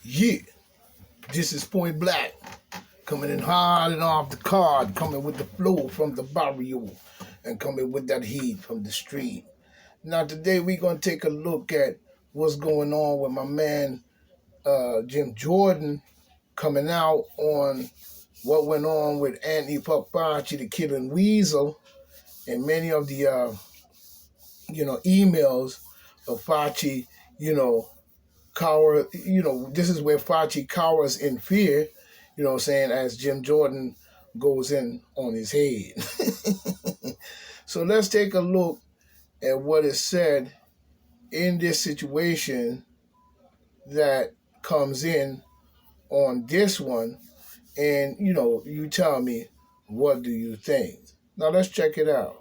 Yeah, this is Point Black, coming in hard and off the card, coming with the flow from the barrio, and coming with that heat from the street. Now today we're gonna take a look at what's going on with my man Jim Jordan, coming out on what went on with Anthony Papachi, the Killing Weasel, and many of the emails of Fauci, cower, this is where Fauci cowers in fear, as Jim Jordan goes in on his head. So let's take a look at what is said in this situation that comes in on this one. And, you tell me, what do you think? Now let's check it out.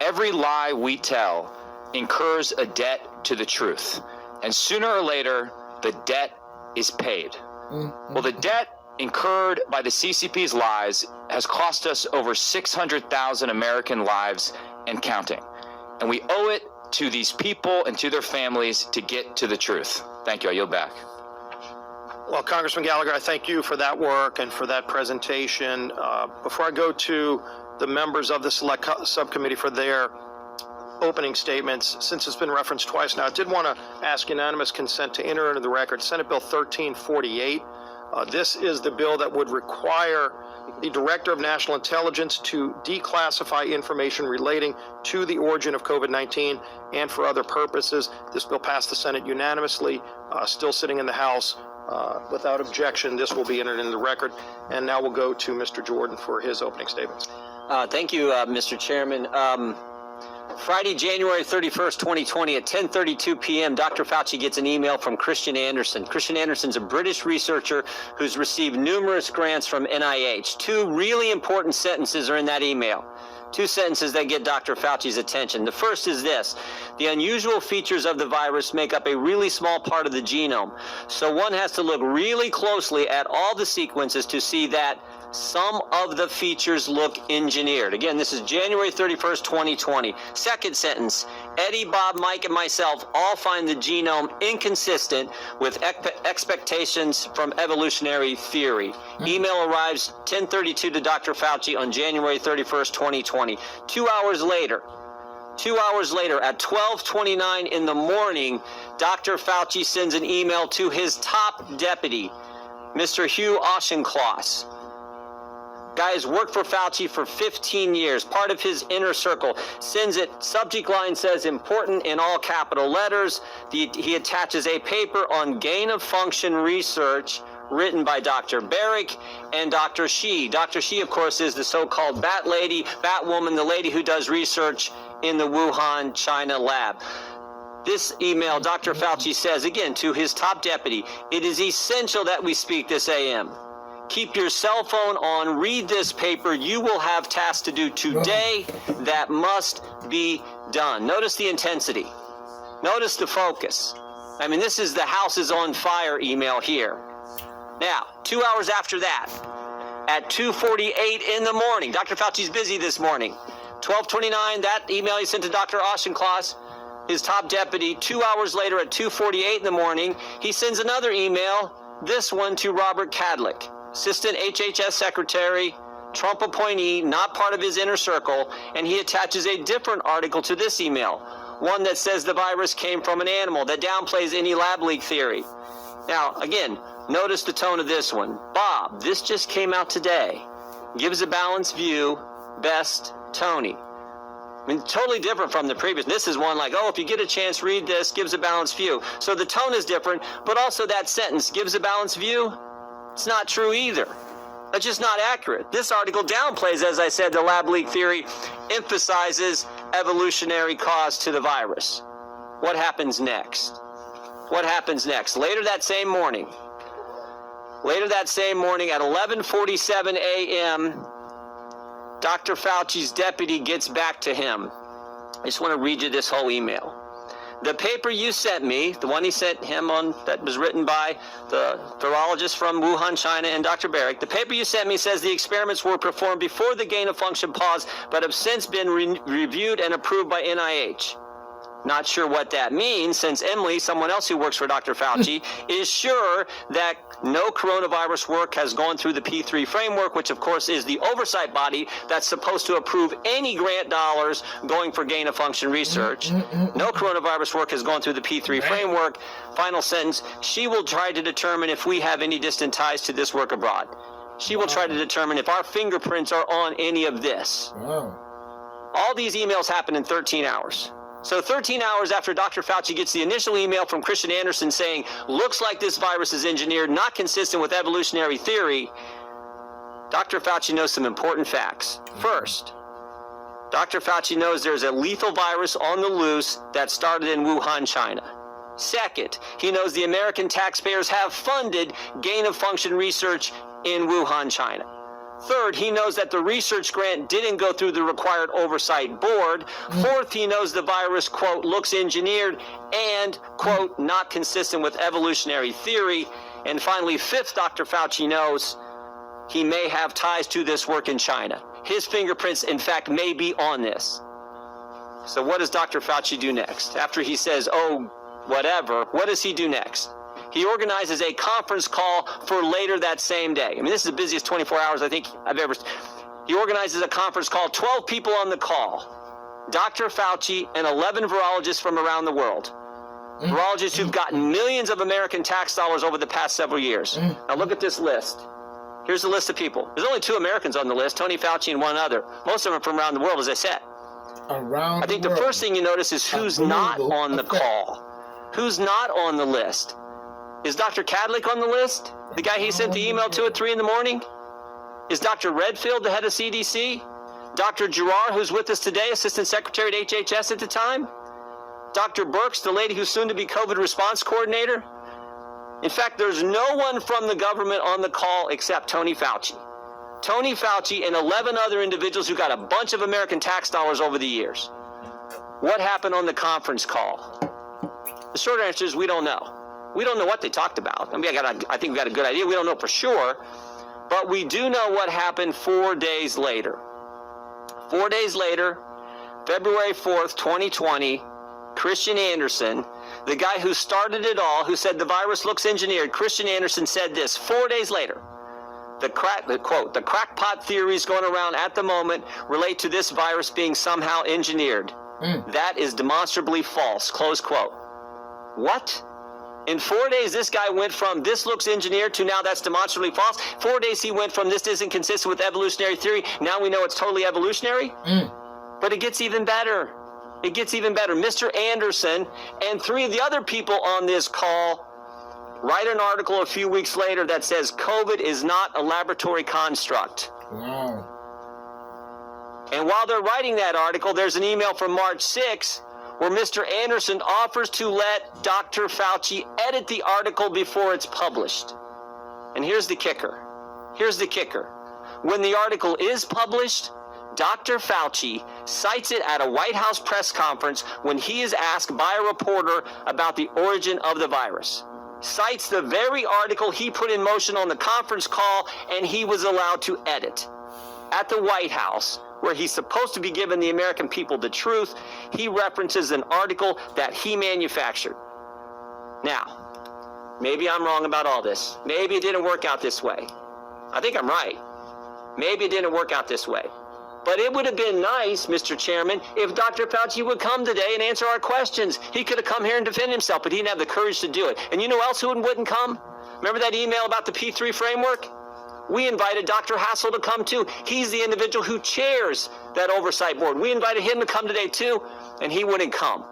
Every lie we tell incurs a debt to the truth. And sooner or later, the debt is paid. Mm-hmm. Well, the debt incurred by the CCP's lies has cost us over 600,000 American lives and counting. And we owe it to these people and to their families to get to the truth. Thank you. I yield back. Well, Congressman Gallagher, I thank you for that work and for that presentation. Before I go to the members of the Select Subcommittee for their opening statements, since it's been referenced twice now, I did want to ask unanimous consent to enter into the record Senate Bill 1348. This is the bill that would require the Director of National Intelligence to declassify information relating to the origin of COVID-19 and for other purposes. This bill passed the Senate unanimously, still sitting in the House. Without objection, this will be entered into the record. And now we'll go to Mr. Jordan for his opening statements. Thank you, Mr. Chairman. Friday, January 31st, 2020 at 10:32 p.m., Dr. Fauci gets an email from Christian Anderson. Christian Anderson's a British researcher who's received numerous grants from NIH. Two really important sentences are in that email. Two sentences that get Dr. Fauci's attention. The first is this: the unusual features of the virus make up a really small part of the genome. So one has to look really closely at all the sequences to see that some of the features look engineered. Again, this is January 31st, 2020. Second sentence: Eddie, Bob, Mike, and myself all find the genome inconsistent with expectations from evolutionary theory. Email arrives 10:32 to Dr. Fauci on January 31st, 2020. 2 hours later, at 12:29 in the morning, Dr. Fauci sends an email to his top deputy, Mr. Hugh Auchincloss. Guys worked for Fauci for 15 years, part of his inner circle. Sends it, subject line says important in all capital letters. He attaches a paper on gain of function research written by Dr. Barrick and Dr. Shi. Dr. Shi, of course, is the so-called Bat Lady, Batwoman, the lady who does research in the Wuhan, China lab. This email, Dr. Fauci says, again, to his top deputy, it is essential that we speak this AM. Keep your cell phone on, read this paper. You will have tasks to do today that must be done. Notice the intensity. Notice the focus. I mean, this is the house is on fire email here. Now, 2 hours after that, at 2:48 in the morning, Dr. Fauci's busy this morning. 12:29, that email he sent to Dr. Auchincloss, his top deputy. 2 hours later at 2:48 in the morning, he sends another email, this one to Robert Kadlec, Assistant HHS Secretary, Trump appointee, not part of his inner circle, and he attaches a different article to this email, one that says the virus came from an animal, that downplays any lab leak theory. Now, again, notice the tone of this one. Bob, this just came out today. Gives a balanced view, best, Tony. I mean, totally different from the previous. This is one like, oh, if you get a chance, read this, gives a balanced view. So the tone is different, but also that sentence, gives a balanced view, it's not true either. That's just not accurate. This article downplays, as I said, the lab leak theory, emphasizes evolutionary cause to the virus. What happens next? What happens next? Later that same morning at 11:47 a.m., Dr. Fauci's deputy gets back to him. I just want to read you this whole email. The paper you sent me, the one he sent him on, that was written by the virologist from Wuhan, China, and Dr. Barrick, the paper you sent me says the experiments were performed before the gain of function pause, but have since been reviewed and approved by NIH. Not sure what that means, since Emily, someone else who works for Dr. Fauci, is sure that no coronavirus work has gone through the P3 framework, which of course is the oversight body that's supposed to approve any grant dollars going for gain-of-function research. No coronavirus work has gone through the P3 framework. Final sentence, she will try to determine if we have any distant ties to this work abroad. She will try to determine if our fingerprints are on any of this. All these emails happen in 13 hours. So 13 hours after Dr. Fauci gets the initial email from Christian Anderson saying, looks like this virus is engineered, not consistent with evolutionary theory, Dr. Fauci knows some important facts. First, Dr. Fauci knows there's a lethal virus on the loose that started in Wuhan, China. Second, he knows the American taxpayers have funded gain-of-function research in Wuhan, China. Third, he knows that the research grant didn't go through the required oversight board. Fourth, he knows the virus, quote, looks engineered and, quote, not consistent with evolutionary theory. And finally, fifth, Dr. Fauci knows he may have ties to this work in China. His fingerprints, in fact, may be on this. So what does Dr. Fauci do next? After he says, oh, whatever, what does he do next? He organizes a conference call for later that same day. I mean, this is the busiest 24 hours I think I've ever. He organizes a conference call, 12 people on the call. Dr. Fauci and 11 virologists from around the world. Virologists who've gotten millions of American tax dollars over the past several years. Now look at this list. Here's the list of people. There's only 2 Americans on the list, Tony Fauci and one other. Most of them are from around the world, as I said. I think the first thing you notice is who's not on the call. Who's not on the list? Is Dr. Kadlik on the list? The guy he sent the email to at 3 in the morning? Is Dr. Redfield the head of CDC? Dr. Girard, who's with us today, Assistant Secretary at HHS at the time? Dr. Birx, the lady who's soon to be COVID response coordinator? In fact, there's no one from the government on the call except Tony Fauci. Tony Fauci and 11 other individuals who got a bunch of American tax dollars over the years. What happened on the conference call? The short answer is we don't know. We don't know what they talked about. I mean, I think we got a good idea. We don't know for sure. But we do know what happened 4 days later. 4 days later, February 4th, 2020, Christian Anderson, the guy who started it all, who said the virus looks engineered, Christian Anderson said this 4 days later. The crackpot theories going around at the moment relate to this virus being somehow engineered. That is demonstrably false, close quote. What? In 4 days, this guy went from this looks engineered to now that's demonstrably false. 4 days, he went from this isn't consistent with evolutionary theory. Now we know it's totally evolutionary. But it gets even better. It gets even better. Mr. Anderson and 3 of the other people on this call write an article a few weeks later that says COVID is not a laboratory construct. Wow. And while they're writing that article, there's an email from March 6 where Mr. Anderson offers to let Dr. Fauci edit the article before it's published. And here's the kicker. Here's the kicker. When the article is published, Dr. Fauci cites it at a White House press conference when he is asked by a reporter about the origin of the virus. Cites the very article he put in motion on the conference call and he was allowed to edit. At the White House, where he's supposed to be giving the American people the truth, he references an article that he manufactured. Now, maybe I'm wrong about all this. Maybe it didn't work out this way. I think I'm right. Maybe it didn't work out this way. But it would have been nice, Mr. Chairman, if Dr. Fauci would come today and answer our questions. He could have come here and defend himself, but he didn't have the courage to do it. And you know who else wouldn't come? Remember that email about the P3 framework? We invited Dr. Hassel to come too. He's the individual who chairs that oversight board. We invited him to come today too, and he wouldn't come.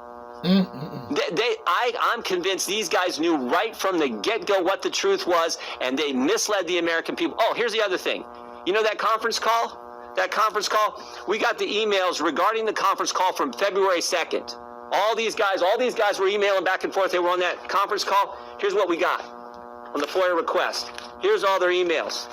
I'm convinced these guys knew right from the get-go what the truth was, and they misled the American people. Oh, here's the other thing. You know that conference call? That conference call? We got the emails regarding the conference call from February 2nd. All these guys were emailing back and forth. They were on that conference call. Here's what we got on the FOIA request. Here's all their emails.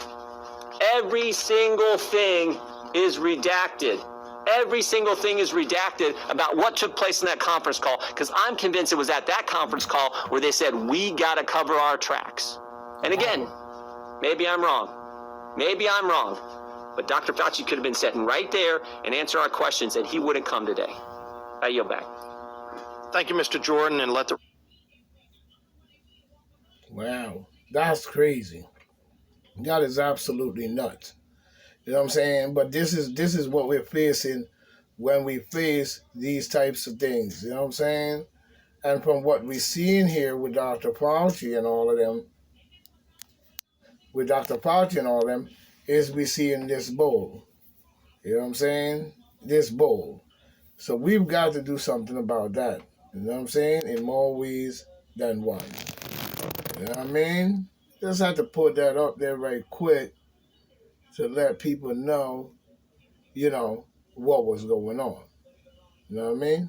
Every single thing is redacted. Every single thing is redacted about what took place in that conference call, because I'm convinced it was at that conference call where they said, we got to cover our tracks. And again, maybe I'm wrong. Maybe I'm wrong. But Dr. Fauci could have been sitting right there and answer our questions, and he wouldn't come today. I yield back. Thank you, Mr. Jordan, and let the Wow, that's crazy. That is absolutely nuts. You know what I'm saying? But this is what we're facing when we face these types of things. You know what I'm saying? And from what we're seeing here with Dr. Fauci and all of them, is we seeing this bowl. You know what I'm saying? This bowl. So we've got to do something about that. You know what I'm saying? In more ways than one. You know what I mean? Just have to put that up there right quick to let people know, what was going on. You know what I mean?